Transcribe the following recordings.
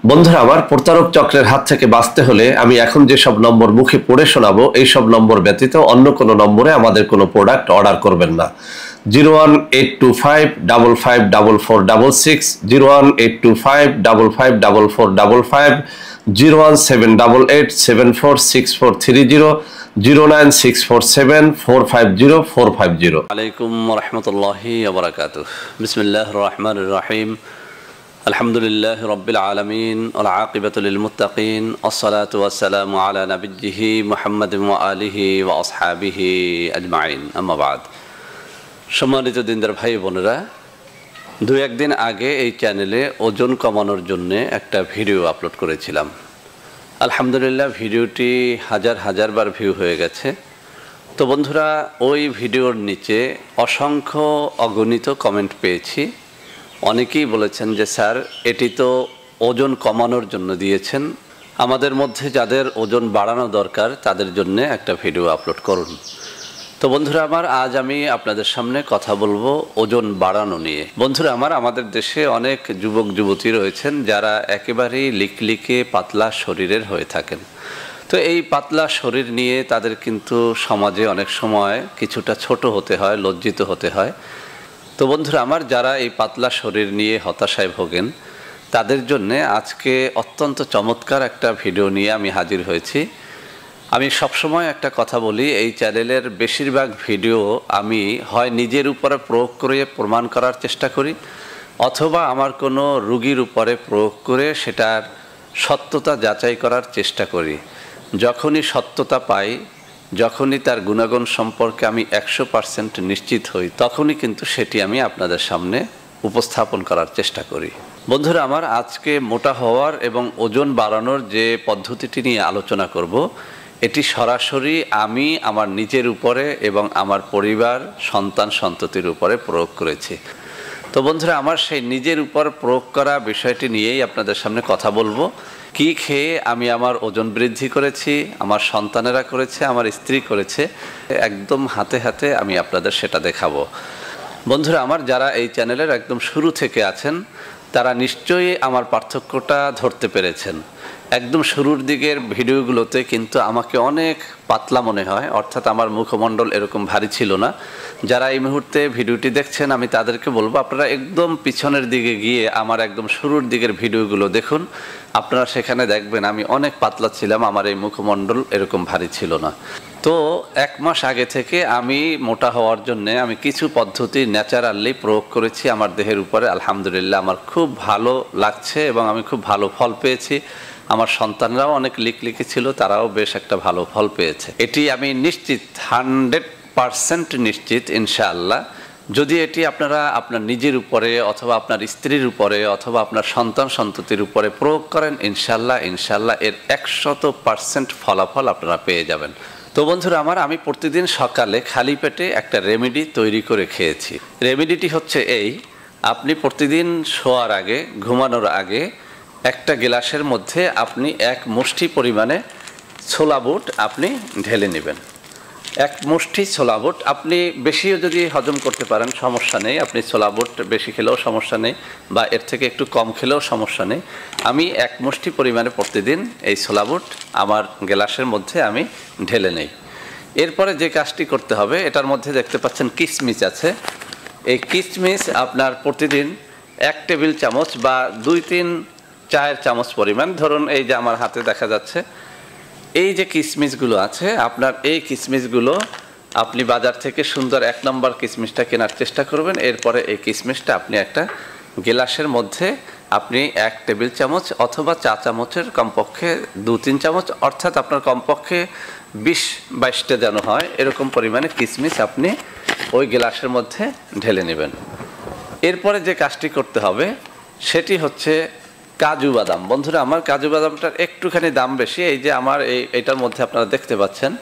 বন্ধুরা আমার, প্রতারক চক্রের হাত থেকে বাঁচতে হলে আমি এখন যেসব নম্বর মুখে পড়ে শোনাবো এইসব নম্বর ব্যতীত অন্য কোনো নম্বরে আমাদের কোনো প্রোডাক্ট অর্ডার করবেন না। 01825554466, 01825554455, 01788746430, 09647450450। আলাইকুম রহমতুল্লাহি ওয়া বারাকাতুহু। বিসমিল্লাহির রহমানির রহিম। আলহামদুলিল্লাহি রাব্বিল আলামিন ওয়াল আকিবাতু লিল মুত্তাকিন, আসসালাতু ওয়াসসালামু আলা নাবিয়্যিহি মুহাম্মাদিন ওয়া আলিহি ওয়া আসহাবিহি আজমাইন, আম্মা বাদ। সম্মানিত দিনদার ভাই বোনেরা, দু একদিন আগে এই চ্যানেলে ওজন কমানোর জন্য একটা ভিডিও আপলোড করেছিলাম। আলহামদুলিল্লাহ, ভিডিওটি হাজার হাজার বার ভিউ হয়ে গেছে। তো বন্ধুরা, ওই ভিডিওর নিচে অসংখ্য অগণিত কমেন্ট পেয়েছি। অনেকেই বলেছেন যে স্যার, এটি তো ওজন কমানোর জন্য দিয়েছেন, আমাদের মধ্যে যাদের ওজন বাড়ানো দরকার তাদের জন্য একটা ভিডিও আপলোড করুন। তো বন্ধুরা আমার, আজ আমি আপনাদের সামনে কথা বলবো ওজন বাড়ানো নিয়ে। বন্ধুরা আমার, আমাদের দেশে অনেক যুবক যুবতী রয়েছেন যারা একেবারেই লিকলিকে পাতলা শরীরের হয়ে থাকেন। তো এই পাতলা শরীর নিয়ে তাদের কিন্তু সমাজে অনেক সময় কিছুটা ছোট হতে হয়, লজ্জিত হতে হয়। তো বন্ধুরা আমার, যারা এই পাতলা শরীর নিয়ে হতাশায় ভোগেন তাদের জন্য আজকে অত্যন্ত চমৎকার একটা ভিডিও নিয়ে আমি হাজির হয়েছি। আমি সবসময় একটা কথা বলি, এই চ্যানেলের বেশিরভাগ ভিডিও আমি হয় নিজের উপরে প্রয়োগ করে প্রমাণ করার চেষ্টা করি, অথবা আমার কোনো রুগীর উপরে প্রয়োগ করে সেটার সত্যতা যাচাই করার চেষ্টা করি। যখনই সত্যতা পাই, যখনই তার গুণাগুণ সম্পর্কে আমি 100% নিশ্চিত হই, তখনই কিন্তু সেটি আমি আপনাদের সামনে উপস্থাপন করার চেষ্টা করি। বন্ধুরা আমার, আজকে মোটা হওয়ার এবং ওজন বাড়ানোর যে পদ্ধতিটি নিয়ে আলোচনা করব, এটি সরাসরি আমি আমার নিজের উপরে এবং আমার পরিবার, সন্তান সন্ততির উপরে প্রয়োগ করেছি। তো বন্ধুরা আমার, সেই নিজের উপর প্রয়োগ করা বিষয়টি নিয়েই আপনাদের সামনে কথা বলবো। কি খেয়ে আমি আমার ওজন বৃদ্ধি করেছি, আমার সন্তানেরা করেছে, আমার স্ত্রী করেছে, একদম হাতে হাতে আমি আপনাদের সেটা দেখাবো। বন্ধুরা আমার, যারা এই চ্যানেলের একদম শুরু থেকে আছেন তারা নিশ্চয়ই আমার পার্থক্যটা ধরতে পেরেছেন। একদম শুরুর দিকের ভিডিওগুলোতে কিন্তু আমাকে অনেক পাতলা মনে হয়, অর্থাৎ আমার মুখমণ্ডল এরকম ভারী ছিল না। যারা এই মুহূর্তে ভিডিওটি দেখছেন আমি তাদেরকে বলবো, আপনারা একদম পিছনের দিকে গিয়ে আমার একদম শুরুর দিকের ভিডিওগুলো দেখুন। আপনারা সেখানে দেখবেন আমি অনেক পাতলা ছিলাম, আমার এই মুখমণ্ডল এরকম ভারী ছিল না। তো 1 মাস আগে থেকে আমি মোটা হওয়ার জন্য আমি কিছু পদ্ধতি ন্যাচারালি প্রয়োগ করেছি আমার দেহের উপরে। আলহামদুলিল্লাহ, আমার খুব ভালো লাগছে এবং আমি খুব ভালো ফল পেয়েছি। আমার সন্তানরাও অনেক লিকলিকে ছিল, তারাও বেশ একটা ভালো ফল পেয়েছে। এটি আমি নিশ্চিত, 100% নিশ্চিত ইনশাআল্লাহ। যদি এটি আপনারা আপনার নিজের উপরে অথবা আপনার স্ত্রীর উপরে অথবা আপনার সন্তান সন্ততির উপরে প্রয়োগ করেন, ইনশাআল্লাহ এর 100% ফলাফল আপনারা পেয়ে যাবেন। তো বন্ধুরা আমার, আমি প্রতিদিন সকালে খালি পেটে একটা রেমেডি তৈরি করে খেয়েছি। রেমেডিটি হচ্ছে এই: আপনি প্রতিদিন শোয়ার আগে, ঘুমানোর আগে একটা গ্লাসের মধ্যে আপনি 1 মুষ্টি পরিমাণে ছোলা বুট আপনি ঢেলে নেবেন। 1 মুষ্টি ছোলা বুট, আপনি বেশিও যদি হজম করতে পারেন সমস্যা নেই, আপনি ছোলা বুট বেশি খেলেও সমস্যা নেই বা এর থেকে একটু কম খেলেও সমস্যা নেই। আমি 1 মুষ্টি পরিমাণে প্রতিদিন এই ছোলা বুট আমার গ্লাসের মধ্যে আমি ঢেলে নেই। এরপরে যে কাজটি করতে হবে, এটার মধ্যে দেখতে পাচ্ছেন কিশমিশ আছে। এই কিশমিশ আপনার প্রতিদিন 1 টেবিল চামচ বা 2-3 চায়ের চামচ পরিমাণ, ধরুন এই যে আমার হাতে দেখা যাচ্ছে এই যে কিশমিশগুলো আছে, আপনার এই কিশমিশগুলো আপনি বাজার থেকে সুন্দর 1 নম্বর কিশমিশটা কেনার চেষ্টা করবেন। এরপরে এই কিশমিশটা আপনি একটা গ্লাসের মধ্যে আপনি 1 টেবিল চামচ অথবা চা চামচের কমপক্ষে 2-3 চামচ, অর্থাৎ আপনার কমপক্ষে 20-22টা যেন হয় এরকম পরিমাণে কিশমিশ আপনি ওই গ্লাসের মধ্যে ঢেলে নেবেন। এরপরে যে কাজটি করতে হবে সেটি হচ্ছে কাজু বাদাম। বন্ধুরা আমার, কাজু বাদামটার একটুখানি দাম বেশি। এই যে আমার এইটার মধ্যে আপনারা দেখতে পাচ্ছেন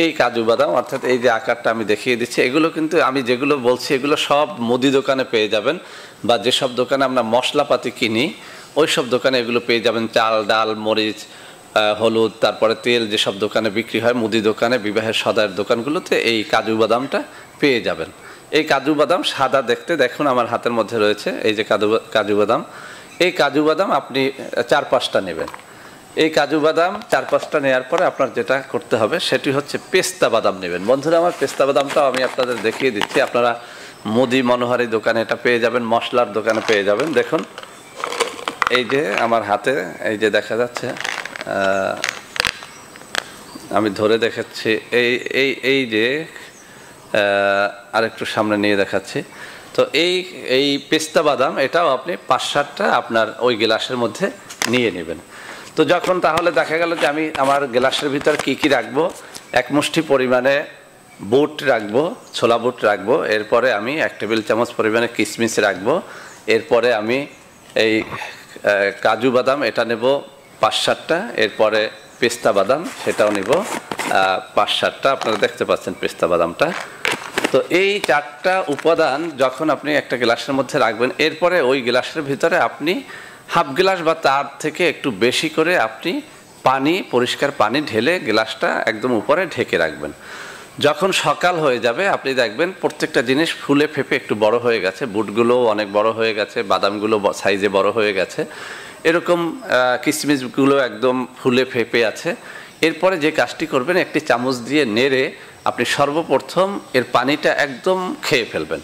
এই কাজু বাদাম, অর্থাৎ এই যে আকারটা আমি দেখিয়ে দিচ্ছি, এগুলো কিন্তু আমি যেগুলো বলছি এগুলো সব মুদি দোকানে পেয়ে যাবেন, বা যেসব দোকানে আমরা মশলাপাতি কিনি ওই সব দোকানে এগুলো পেয়ে যাবেন। চাল, ডাল, মরিচ, হলুদ, তারপরে তেল যেসব দোকানে বিক্রি হয়, মুদি দোকানে, বিবাহের সদাইয়ের দোকানগুলোতে এই কাজু বাদামটা পেয়ে যাবেন। এই কাজু বাদাম সাদা দেখতে, দেখুন আমার হাতের মধ্যে রয়েছে এই যে কাজু বাদাম। এই কাজু বাদাম আপনি 4-5টা নেবেন। এই কাজু বাদাম 4-5টা নেওয়ার পরে আপনার যেটা করতে হবে সেটি হচ্ছে পেস্তা বাদাম নেবেন। বন্ধুরা আমার, পেস্তা বাদামটাও আমি আপনাদের দেখিয়ে দিচ্ছি। আপনারা মুদি মনোহারি দোকানে এটা পেয়ে যাবেন, মশলার দোকানে পেয়ে যাবেন। দেখুন এই যে আমার হাতে এই যে দেখা যাচ্ছে, আমি ধরে দেখাচ্ছি, এই যে আরেকটু সামনে নিয়ে দেখাচ্ছি। তো এই পেস্তা বাদাম এটাও আপনি 5-7টা আপনার ওই গ্লাসের মধ্যে নিয়ে নেবেন। তো যখন তাহলে দেখা গেল যে আমি আমার গ্লাসের ভিতর কি কি রাখবো, 1 মুষ্টি পরিমাণে বুট রাখবো, ছোলা বুট রাখবো, এরপরে আমি 1 টেবিল চামচ পরিমাণে কিশমিশ রাখবো, এরপরে আমি এই কাজু বাদাম এটা নেব 5-7টা, এরপরে পেস্তা বাদাম সেটাও নেব 5-7টা। আপনারা দেখতে পাচ্ছেন পেস্তা বাদামটা। তো এই 4টা উপাদান যখন আপনি একটা গ্লাসের মধ্যে রাখবেন, এরপরে ওই গ্লাসের ভিতরে আপনি হাফ গ্লাস বা তার থেকে একটু বেশি করে আপনি পানি, পরিষ্কার পানি ঢেলে গ্লাসটা একদম উপরে ঢেকে রাখবেন। যখন সকাল হয়ে যাবে আপনি দেখবেন প্রত্যেকটা জিনিস ফুলে ফেপে একটু বড় হয়ে গেছে, বুটগুলো অনেক বড় হয়ে গেছে, বাদামগুলো সাইজে বড় হয়ে গেছে, এরকম কিশমিশগুলো একদম ফুলে ফেপে আছে। এরপরে যে কাজটি করবেন, একটি চামচ দিয়ে নেড়ে আপনি সর্বপ্রথম এর পানিটা একদম খেয়ে ফেলবেন।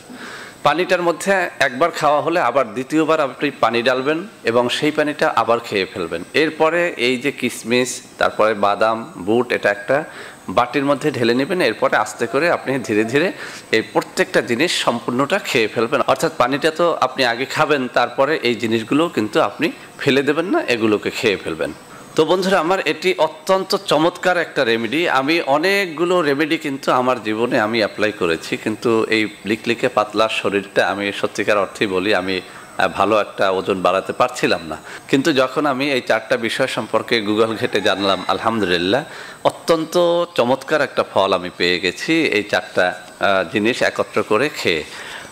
পানিটার মধ্যে একবার খাওয়া হলে আবার দ্বিতীয়বার আপনি পানি ডালবেন এবং সেই পানিটা আবার খেয়ে ফেলবেন। এরপরে এই যে কিশমিশ, তারপরে বাদাম, বুট, এটা একটা বাটির মধ্যে ঢেলে নেবেন। এরপরে আস্তে করে আপনি ধীরে ধীরে এই প্রত্যেকটা জিনিস সম্পূর্ণটা খেয়ে ফেলবেন। অর্থাৎ পানিটা তো আপনি আগে খাবেন, তারপরে এই জিনিসগুলো কিন্তু আপনি ফেলে দেবেন না, এগুলোকে খেয়ে ফেলবেন। তো বন্ধুরা আমার, এটি অত্যন্ত চমৎকার একটা রেমেডি। আমি অনেকগুলো রেমেডি কিন্তু আমার জীবনে আমি অ্যাপ্লাই করেছি, কিন্তু এই লিকলিকে পাতলা শরীরটা আমি সত্যিকার অর্থেই বলি আমি ভালো একটা ওজন বাড়াতে পারছিলাম না। কিন্তু যখন আমি এই 4টা বিষয় সম্পর্কে গুগল ঘেটে জানলাম, আলহামদুলিল্লাহ অত্যন্ত চমৎকার একটা ফল আমি পেয়ে গেছি এই 4টা জিনিস একত্র করে খেয়ে।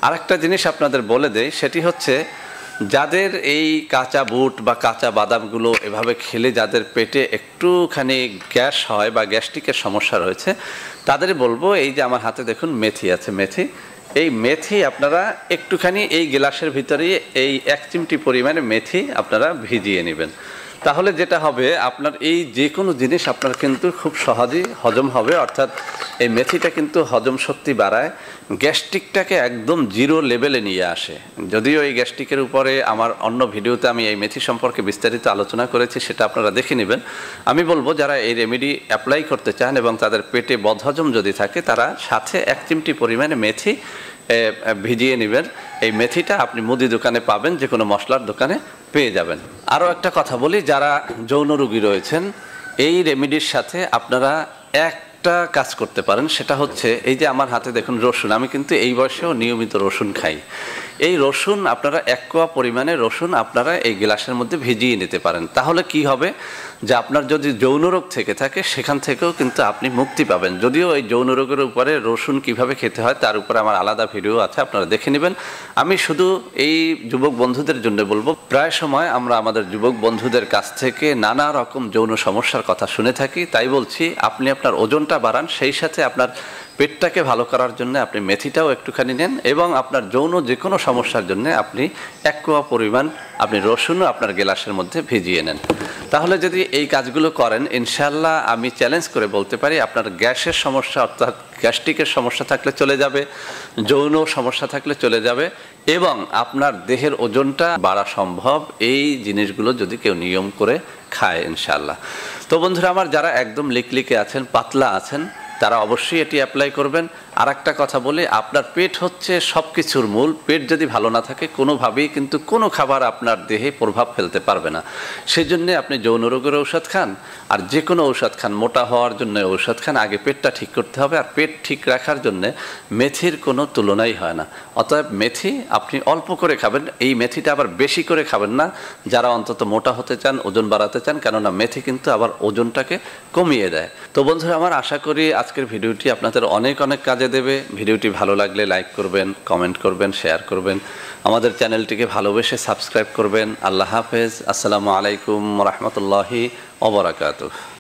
আরেকটা জিনিস আপনাদের বলে দেই, সেটি হচ্ছে যাদের এই কাঁচা বুট বা কাঁচা বাদামগুলো এভাবে খেলে যাদের পেটে একটুখানি গ্যাস হয় বা গ্যাস্ট্রিকের সমস্যা রয়েছে, তাদের বলবো এই যে আমার হাতে দেখুন মেথি আছে, এই মেথি আপনারা একটুখানি এই গ্লাসের ভিতরে এই 1 চিমটি পরিমাণে মেথি আপনারা ভিজিয়ে নেবেন। তাহলে যেটা হবে, আপনার এই যে কোনো জিনিস আপনার কিন্তু খুব সহজেই হজম হবে। অর্থাৎ এই মেথিটা কিন্তু হজম শক্তি বাড়ায়, গ্যাস্ট্রিকটাকে একদম 0 লেভেলে নিয়ে আসে। যদিও এই গ্যাস্ট্রিকের উপরে আমার অন্য ভিডিওতে আমি এই মেথি সম্পর্কে বিস্তারিত আলোচনা করেছি, সেটা আপনারা দেখে নেবেন। আমি বলবো যারা এই রেমেডি অ্যাপ্লাই করতে চান এবং তাদের পেটে বদহজম যদি থাকে, তারা সাথে 1 চিমটি পরিমাণে মেথি ভিজিয়ে নেবেন। এই মেথিটা আপনি মুদি দোকানে পাবেন, যে কোনো মশলার দোকানে পেয়ে যাবেন। আরও একটা কথা বলি, যারা যৌন রোগী রয়েছেন, এই রেমেডির সাথে আপনারা একটা কাজ করতে পারেন, সেটা হচ্ছে এই যে আমার হাতে দেখুন রসুন, আমি কিন্তু এই বয়সেও নিয়মিত রসুন খাই। এই রসুন আপনারা 1 কোয়া পরিমাণে রসুন আপনারা এই গ্লাসের মধ্যে ভিজিয়ে নিতে পারেন। তাহলে কি হবে, যে আপনার যদি যৌন রোগ থেকে থাকে সেখান থেকেও কিন্তু আপনি মুক্তি পাবেন। যদিও এই যৌন রোগের উপরে রসুন কিভাবে খেতে হয় তার উপরে আমার আলাদা ভিডিও আছে, আপনারা দেখে নেবেন। আমি শুধু এই যুবক বন্ধুদের জন্য বলবো, প্রায় সময় আমরা আমাদের যুবক বন্ধুদের কাছ থেকে নানা রকম যৌন সমস্যার কথা শুনে থাকি। তাই বলছি, আপনি আপনার ওজনটা বাড়ান, সেই সাথে আপনার পেটটাকে ভালো করার জন্য আপনি মেথিটাও একটুখানি নেন এবং আপনার যৌন যে কোনো সমস্যার জন্য আপনি 1 কোয়া পরিমাণ আপনি রসুনও আপনার গ্লাসের মধ্যে ভিজিয়ে নেন। তাহলে যদি এই কাজগুলো করেন, ইনশাআল্লাহ আমি চ্যালেঞ্জ করে বলতে পারি আপনার গ্যাসের সমস্যা অর্থাৎ গ্যাস্ট্রিকের সমস্যা থাকলে চলে যাবে, যৌন সমস্যা থাকলে চলে যাবে এবং আপনার দেহের ওজনটা বাড়া সম্ভব এই জিনিসগুলো যদি কেউ নিয়ম করে খায় ইনশাআল্লাহ। তো বন্ধুরা আমার, যারা একদম লিকলিকে আছেন, পাতলা আছেন, তারা অবশ্যই এটি অ্যাপ্লাই করবেন। আর একটা কথা বলি, আপনার পেট হচ্ছে সব কিছুর মূল। পেট যদি ভালো না থাকে কোনোভাবেই কিন্তু কোনো খাবার আপনার দেহে প্রভাব ফেলতে পারবে না। সেই জন্যে আপনি যৌন রোগের ঔষধ খান আর যে কোনো ঔষধ খান, মোটা হওয়ার জন্য ঔষধ খান, আগে পেটটা ঠিক করতে হবে। আর পেট ঠিক রাখার জন্যে মেথির কোনো তুলনাই হয় না। অতএব মেথি আপনি অল্প করে খাবেন, এই মেথিটা আবার বেশি করে খাবেন না, যারা অন্তত মোটা হতে চান, ওজন বাড়াতে চান, কেননা মেথি কিন্তু আবার ওজনটাকে কমিয়ে দেয়। তো বন্ধুরা আমার, আশা করি আজকের ভিডিওটি আপনাদের অনেক অনেক কাজে দেবে। ভিডিওটি ভালো লাগলে লাইক করবেন, কমেন্ট করবেন, শেয়ার করবেন, আমাদের চ্যানেলটিকে ভালোবেসে সাবস্ক্রাইব করবেন। আল্লাহ হাফেজ। আসসালামু আলাইকুম ওয়া রাহমাতুল্লাহি ওয়া বারাকাতুহু।